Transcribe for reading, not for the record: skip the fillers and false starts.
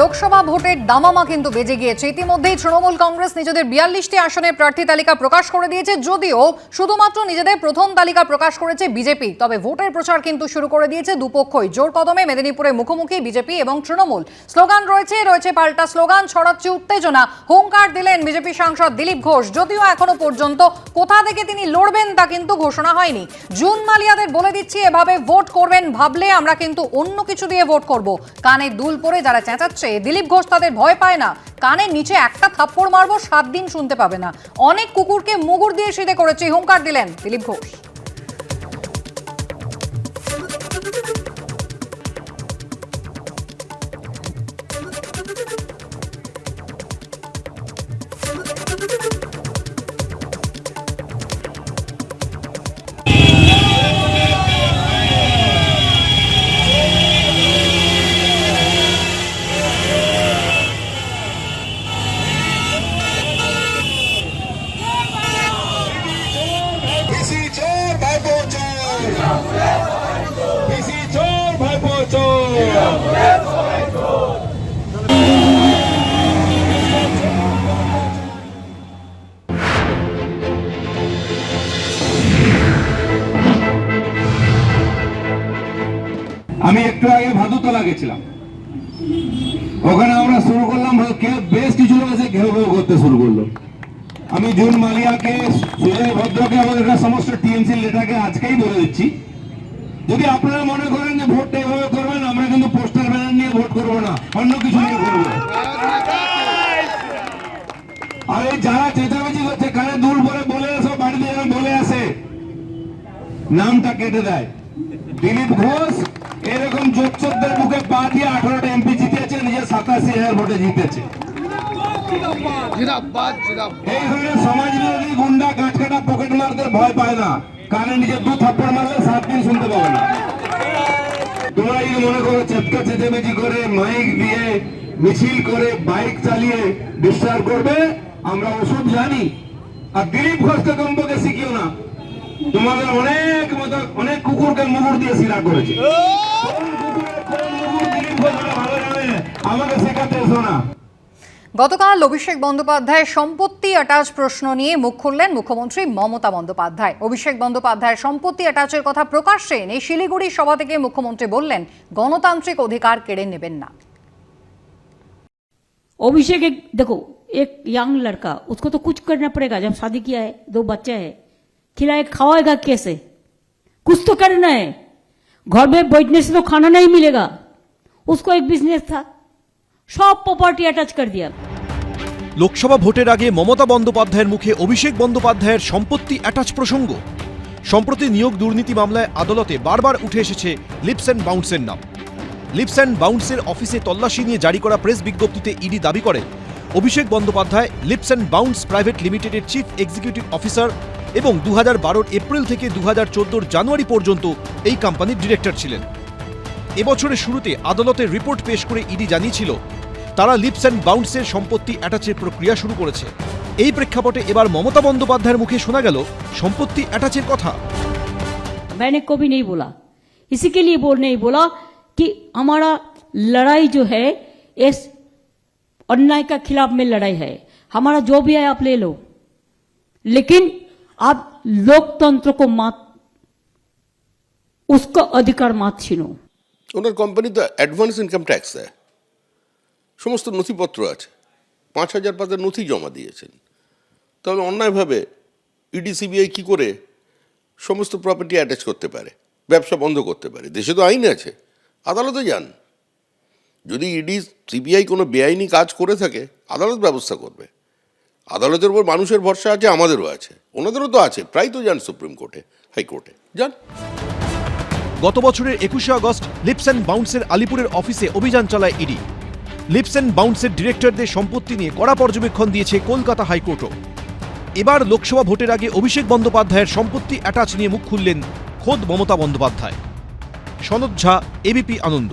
লোকসভা ভোটের দামামা কিন্তু বেজে গিয়েছে। ইতিমধ্যেই তৃণমূল কংগ্রেস নিজেদের 42টি আসনের প্রার্থী তালিকা প্রকাশ করে দিয়েছে, যদিও শুধুমাত্র নিজেদের প্রথম তালিকা প্রকাশ করেছে বিজেপি। তবে ভোটের প্রচার কিন্তু শুরু করে দিয়েছে দুপক্ষই। জোর কদমে মেদিনীপুরে মুখোমুখি বিজেপি এবং তৃণমূল। স্লোগান রয়েছে পাল্টা স্লোগান, ছড়াচ্ছে উত্তেজনা। হুঙ্কার দিলেন বিজেপি সাংসদ দিলীপ ঘোষ, যদিও এখনো পর্যন্ত কোথা থেকে তিনি লড়বেন তা কিন্তু ঘোষণা হয়নি। জুন মালিয়াদের বলে দিচ্ছি, এভাবে ভোট করবেন ভাবলে আমরা কিন্তু অন্য কিছু দিয়ে ভোট করব। কানে দুল পরে যারা চেঁচাচ্ছে দিলীপ ঘোষ তাদের ভয় পায় না। কানের নিচে একটা থাপ্পড় মারবো, 7 দিন শুনতে পাবে না। অনেক কুকুরকে মুগুর দিয়ে সিধে করেছে, হুঙ্কার দিলেন দিলীপ ঘোষ। আমি একটু আগে ভাদুতলা গেছিলাম, ওখানে আমরা শুরু করলাম, বেশ কিছু লোক এসে ঘেউ ঘেউ করতে শুরু করলো। আমি জুন মালিয়াকে, সুজয় ভদ্রকে এবং সমস্ত টিএমসি নেতাকে আজকেই বলে দিচ্ছি, যদি আপনারা মনে করেন যে ভোটটা এভাবে করবেন, আমরা কিন্তু পোস্টার ব্যানার নিয়ে ভোট করবো না, অন্য কিছু নিয়ে করবো। আর এই যারা চেঁচামেচি করছে, কানে দুল পরে বলে আসো, বাড়িতে যেন বলে আসে, নামটা কেটে দেয়। দিলীপ ঘোষ এরকম যোগচোরদের মুখে পা দিয়ে 18টা এমপি জিতেছে, নিজে 87,000 ভোটে জিতেছে। এই ধরনের সমাজ বিরোধী গুন্ডা গাঁটকাটা পকেট মারদের ভয় পায় না, কানে নিজে 2 থাপ্পড় মারলে 7 দিন শুনতে পাবে না। তোমরা যদি মনে করো চেপকা চেঁচামেচি করে, মাইক দিয়ে মিছিল করে, বাইক চালিয়ে ডিস্টার্ব করবে, আমরা ওসব জানি। আর দিলীপ ঘোষকে কমপক্ষে শিখিও না, তোমাদের অনেক কুকুরকে মুগুর দিয়ে শিরা করেছে। আমাকে শেখাতে এসো না। গতকাল অভিষেক বন্দ্যোপাধ্যায়ের সম্পত্তি অ্যাটাচ প্রশ্ন নিয়ে মুখ খুললেন মুখ্যমন্ত্রী মমতা বন্দ্যোপাধ্যায়। অভিষেক বন্দ্যোপাধ্যায়ের সম্পত্তি অ্যাটাচের কথা প্রকাশ্যে এনে শিলিগুড়ি সভা থেকে মুখ্যমন্ত্রী বললেন, গণতান্ত্রিক অধিকার কেড়ে নেবেন না। अभिषेक देखो, एक यंग लड़का, उसको तो कुछ करना पड़ेगा। जब शादी किया है, 2 बच्चे हैं, खिलाए खावाएगा कैसे? कुछ तो करना है। घर में बैठने से तो खाना नहीं मिलेगा। उसको एक बिजनेस था, सब प्रॉपर्टी अटैच कर दिया। লোকসভা ভোটের আগে মমতা বন্দ্যোপাধ্যায়ের মুখে অভিষেক বন্দ্যোপাধ্যায়ের সম্পত্তি অ্যাটাচ প্রসঙ্গ। সম্প্রতি নিয়োগ দুর্নীতি মামলায় আদালতে বারবার উঠে এসেছে লিপস অ্যান্ড বাউন্সের নাম। লিপস অ্যান্ড বাউন্সের অফিসে তল্লাশি নিয়ে জারি করা প্রেস বিজ্ঞপ্তিতে ইডি দাবি করে, Abhishek Bandyopadhyay leaps and bounds private লিমিটেডের চিফ এক্সিকিউটিভ অফিসার এবং 2012 এপ্রিল থেকে 2014 জানুয়ারি পর্যন্ত এই কোম্পানির ডিরেক্টর ছিলেন। এবছরের শুরুতে আদালতের রিপোর্ট পেশ করে ইডি জানিয়েছিল, তারা লিপস অ্যান্ড বাউন্সের সম্পত্তি অ্যাটাচের প্রক্রিয়া শুরু করেছে। এই প্রেক্ষাপটে এবার মমতা বন্দ্যোপাধ্যায়ের মুখে শোনা গেল সম্পত্তি অ্যাটাচের কথা। मैंने कभी नहीं बोला, इसी के लिए नहीं बोला कि हमारा लड़ाई जो है इस अन्याय का खिलाफ में लड़ाई है। हमारा जो भी है आप ले लो, लेकिन आप लोकतंत्र को मत, उसका अधिकार मत छीनो। ওনার কোম্পানি তো অ্যাডভান্স ইনকাম ট্যাক্স দেয়, সমস্ত নথিপত্র আছে, 5,000 পাতার নথি জমা দিয়েছেন। তাহলে অন্যায়ভাবে ইডি সিবিআই কি করে সমস্ত প্রপার্টি অ্যাটাচ করতে পারে, ব্যবসা বন্ধ করতে পারে? দেশে তো আইন আছে, আদালতে যান। যদি ইডি সিবিআই কোনো বেআইনি কাজ করে থাকে, আদালত ব্যবস্থা করবে। আদালতের উপর মানুষের ভরসা আছে, আমাদেরও আছে, ওনাদেরও তো আছে। প্রায় তো যান সুপ্রিম কোর্টে, হাইকোর্টে যান। গত বছরের 21শে আগস্ট লিপস অ্যান্ড বাউন্সের আলিপুরের অফিসে অভিযান চালায় ইডি। লিপস অ্যান্ড বাউন্সের ডিরেক্টরদের সম্পত্তি নিয়ে কড়া পর্যবেক্ষণ দিয়েছে কলকাতা হাইকোর্টও। এবার লোকসভা ভোটের আগে অভিষেক বন্দ্যোপাধ্যায়ের সম্পত্তি অ্যাটাচ নিয়ে মুখ খুললেন খোদ মমতা বন্দ্যোপাধ্যায়। সনদ ঝা, এবিপি আনন্দ।